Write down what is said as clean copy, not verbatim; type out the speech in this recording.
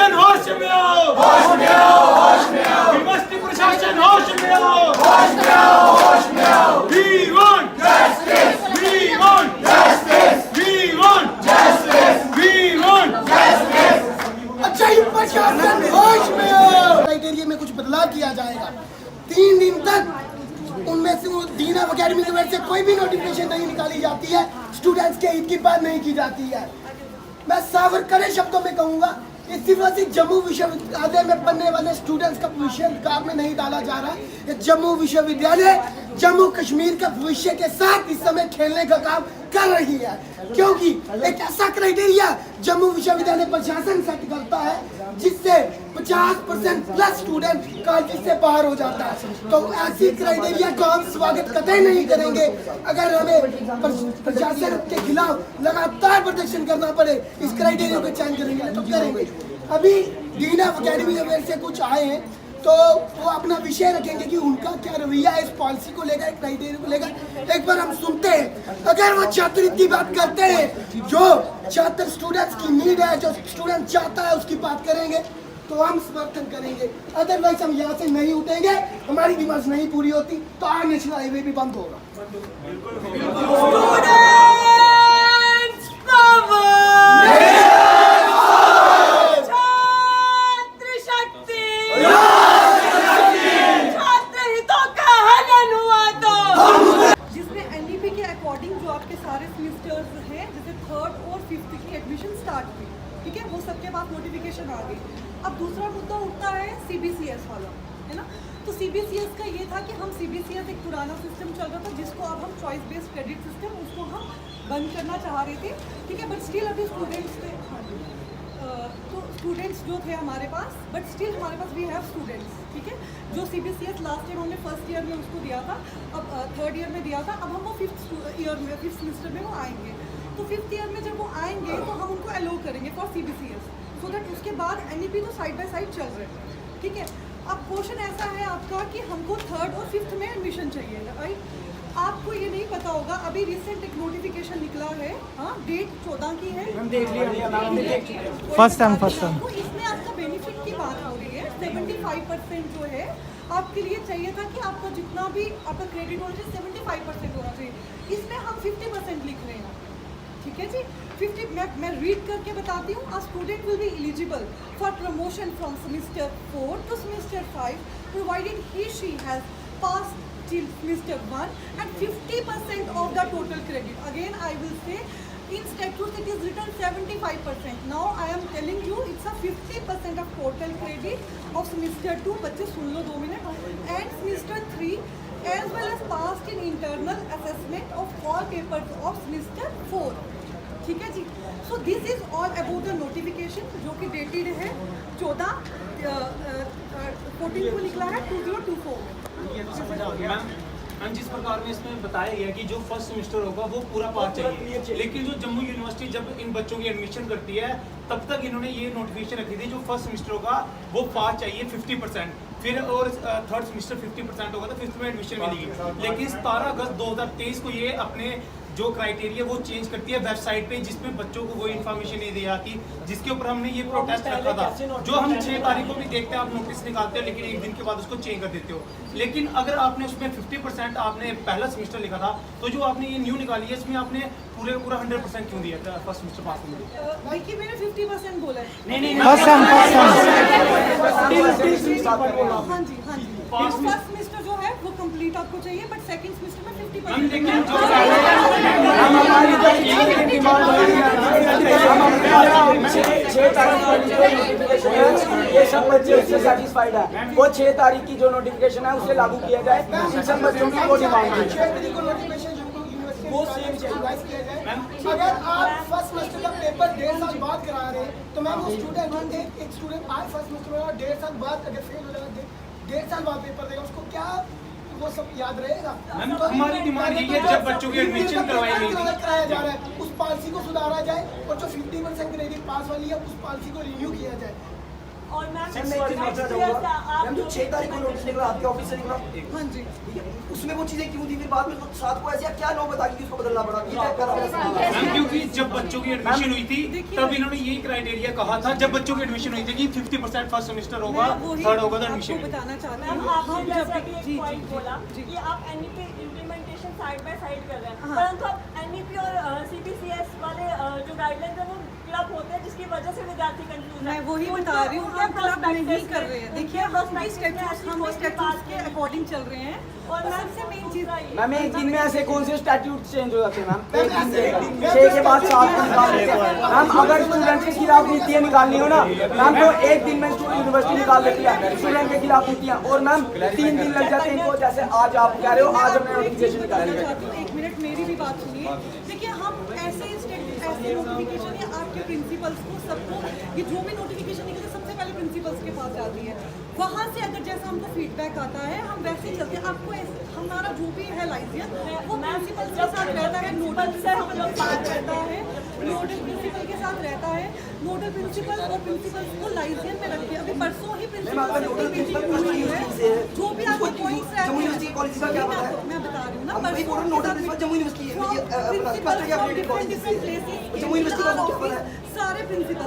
प्रशासन होश में आओ, होश में आओ, होश में आओ। यूनिवर्सिटी प्रशासन होश में आओ, होश में आओ, होश में आओ। We want justice, we want justice, we want justice, we want justice। अच्छा ये प्रशासन होश में आओ। क्राइटेरिया में कुछ बदलाव किया जाएगा। 3 दिन तक उनमें से दीन एकेडमी की वजह से कोई भी नोटिफिकेशन नहीं निकाली जाती है, स्टूडेंट्स के हित की बात नहीं की जाती है। मैं सावर कड़े शब्दों में कहूँगा, इसी वजह से जम्मू विश्वविद्यालय में पढ़ने वाले स्टूडेंट्स का भविष्य कार में नहीं डाला जा रहा है। ये जम्मू विश्वविद्यालय जम्मू कश्मीर के भविष्य के साथ इस समय खेलने का काम कर रही है, क्योंकि एक ऐसा क्राइटेरिया जम्मू विश्वविद्यालय प्रशासन सेट करता है जिससे 50% प्लस स्टूडेंट कॉलेज से बाहर हो जाता है। तो ऐसी क्राइटेरिया को हम स्वागत कतई नहीं करेंगे। अगर हमें प्रशासन के खिलाफ लगातार प्रदर्शन करना पड़े, इस क्राइटेरिया को चेंज करेंगे तो करेंगे। अभी डीन एकेडमी से कुछ आए हैं तो वो अपना विषय रखेंगे कि उनका क्या रवैया है इस पॉलिसी को लेकर, क्राइटेरिया को लेकर। एक बार हम सुनते हैं, अगर वो छात्र इतनी बात करते हैं, जो छात्र स्टूडेंट्स की नीड है, जो स्टूडेंट चाहता है उसकी बात करेंगे तो हम समर्थन करेंगे। अदरवाइज हम यहाँ से नहीं उठेंगे, हमारी डिमांड्स नहीं पूरी होती तो आज नेशनल हाईवे भी बंद होगा। जो आपके सारे सेमेस्टर्स हैं, जैसे 3rd और 5th की एडमिशन स्टार्ट हुई, ठीक है, वो सबके पास नोटिफिकेशन आ गई। अब दूसरा मुद्दा उठता है CBCS वाला, है ना। तो CBCS का ये था कि हम CBCS एक पुराना सिस्टम चल रहा था जिसको अब हम चॉइस बेस्ड क्रेडिट सिस्टम उसको हम बंद करना चाह रहे थे, ठीक है। बट स्टिल अभी स्टूडेंट्स थे, तो स्टूडेंट्स जो थे हमारे पास, बट स्टिल हमारे पास वी हैव स्टूडेंट्स, ठीक है। जो CBCS लास्ट ईयर हमने फर्स्ट ईयर में उसको दिया था, अब 3rd ईयर में दिया था, अब हम वो 5th ईयर में 5th सेमेस्टर में वो आएंगे। तो 5th ईयर में जब वो आएंगे तो हम उनको अलो करेंगे फॉर CBCS, सो दैट उसके बाद NEP तो साइड बाय साइड चल रहे हैं, ठीक है। अब क्वेश्चन ऐसा है आपका कि हमको 3rd और 5th में एडमिशन चाहिए, राइट। आपको ये नहीं पता होगा, अभी रिसेंट एक नोटिफिकेशन निकला है, हाँ, डेट 14 की है, फर्स्ट टाइम इसमें आपका बेनिफिट की बात हो रही है। 75% जो है आपके लिए चाहिए था कि आपका जितना भी आपका क्रेडिट होना चाहिए 75% होना चाहिए, इसमें हम 50% लिख रहे हैं, ठीक है जी। 50 मैं रीड करके बताती हूँ। A student will be eligible for promotion from semester 4 to semester 5 provided he/she has passed till semester 1 and 50% of the total credit. Again I will say, in statutes it is written 75%. Now I am telling you it's a 50% of total credit of semester 2, बच्चे सुन लो 2 minute, and semester 3 as well as passed in internal assessment of all papers of semester 4, ठीक है जी। So this is all about the notification जो कि dated है 14 को निकला है 2024 में। मैम जिस प्रकार में इसमें बताया गया कि जो फर्स्ट सेमेस्टर होगा वो पूरा पास चाहिए, लेकिन जो जम्मू यूनिवर्सिटी जब इन बच्चों की एडमिशन करती है तब तक इन्होंने ये नोटिफिकेशन रखी थी जो फर्स्ट सेमेस्टर होगा वो पास चाहिए 50%, फिर और 3rd सेमेस्टर 50% होगा तो 5th में एडमिशन मिलेगी। लेकिन 17 अगस्त 2023 को ये अपने जो क्राइटेरिया वो चेंज करती है वेबसाइट पे, जिसमें बच्चों को कोई इन्फॉर्मेशन नहीं दी जाती, जिसके ऊपर हमने ये प्रोटेस्ट रखा था, जो हम 6 तारीख को भी देखते हैं, आप नोटिस निकालते हो लेकिन एक दिन के बाद उसको चेंज कर देते हो। लेकिन अगर आपने उसमें 50% आपने पहला सेमेस्टर लिखा था, तो जो आपने ये न्यू निकाली है इसमें आपने पूरा 100% क्यों दिया था फर्स्ट सेमेस्टर पास में? देखिए मैंने 50% बोला है। नहीं हाँ जी, हाँ जी। फर्स्ट सेमेस्टर जो है वो कंप्लीट आपको चाहिए, बट सेकंड सेमेस्टर में 50%। ये सब बच्चे उससे सेटिस्फाइड है, वो 6 तारीख की जो नोटिफिकेशन है उसे लागू किया जाए, इन सब बच्चों की वो डिमांड है वो सेम चाहिए। अगर आप फर्स्ट सेमेस्टर का पेपर 1.5 साल बाद करा रहे हैं तो मैम वो स्टूडेंट एक स्टूडेंट आज फर्स्ट सेमेस्टर में 1.5 साल बाद अगर फेल हो जाएगा, 1.5 साल बाद पेपर देगा, उसको क्या वो सब याद रहेगा? मैम हमारी डिमांड यही है जब बच्चों की एडमिशन करवाई गई थी कराया जा रहा है उस पॉलिसी को सुधारा जाए और जो 50% क्रेडिट पास वाली है उस पॉलिसी को रिन्यू किया जाए। और मैम मैं एक चीज पूछना चाहूंगा मैम, जो 6 तारीख को नोटिस निकला आपके ऑफिस से निकला, हाँ जी। ठीक है, उसमें वो चीजें क्यों थी, फिर बाद में 7 को ऐसे क्या नौबत आ गई कि उसको बदलना पड़ा, ये चेक कर रहा है। मैम क्योंकि जब बच्चों की एडमिशन हुई थी देखिए- तब इन्होंने यही क्राइटेरिया कहा था, जब बच्चों की एडमिशन हुई थी कि 50% फर्स्ट सेमेस्टर होगा, मैं वही थर्ड होगा तो आपको एडमिशन। बताना चाहती मैम हूँ। आपने हम जैसे जब अभी एक जी पॉइंट जी बोला जी कि आप NEP implementation side by side कर रहे हैं, हाँ। परंतु आप एनईपी और सीबीसीएस वाले जो गाइडलाइंस है वो क्लब होते हैं, जिसकी वजह से विद्यार्थी कंफ्यूज है। मैं वही उनके- बता रही हूँ, उनके हम क्लब prospectus नहीं कर में- रहे हैं। उनके देखिए हम भी prospectus में स्टैट्यूट्स ऐसी हम भी कोई भी स्टैट्यूट्स बात के नहीं है। अकॉर्डिंग चल रहे हैं। और और मैम सबसे मेन चीज मैम एक दिन में ऐसे कौन से स्टैट्यूट चेंज हो जाते हैं मैम? एक दिन मैम, में 6 के बाद 7 को निकाल देते हैं मैम। अगर स्टूडेंट के खिलाफ नीतियाँ निकालनी हो ना मैम, तो एक दिन में यूनिवर्सिटी निकाल देती है स्टूडेंट के खिलाफ नीतियाँ, और मैम 3 दिन लग जाते हैं इनको, जैसे आज आप कह रहे हो, आज हमने नोटिफिकेशन निकाली है। चाहती हूँ, एक मिनट मेरी भी बात सुनिए। देखिए हम ऐसे नोटिफिकेशन या आपके प्रिंसिपल्स को सबको, ये जो भी नोटिफिकेशन निकलती है सबसे पहले प्रिंसिपल्स के पास जाती है। वहाँ से अगर जैसा हमको फीडबैक आता है हम वैसे ही चलते हैं। आपको हमारा जो भी है लाइसेंस वो प्रिंसिपल के साथ रहता है, नोडल प्रिंसिपल के साथ रहता है, नोडल प्रिंसिपल के साथ रहता है। नोडल प्रिंसिपल और प्रिंसिपल को लाइसेंस में रखते हैं। अभी परसों ही प्रिंसिपल जो भी आपके पॉइंट्स रहते जम्मू हैं, यूनिवर्सिटी कॉलेज का क्या पता है? मैं बता रही हूँ ना, हम वही बोल रहे हैं, नोडल प्रिंसिपल जम्मू यूनिवर्सिटी है, ये अपना स्पष्ट है कि अपडेटेड कॉलेज से। प्लेसेस जम्मू यूनिवर्सिटी का क्या पता है? सारे प्रिंसिपल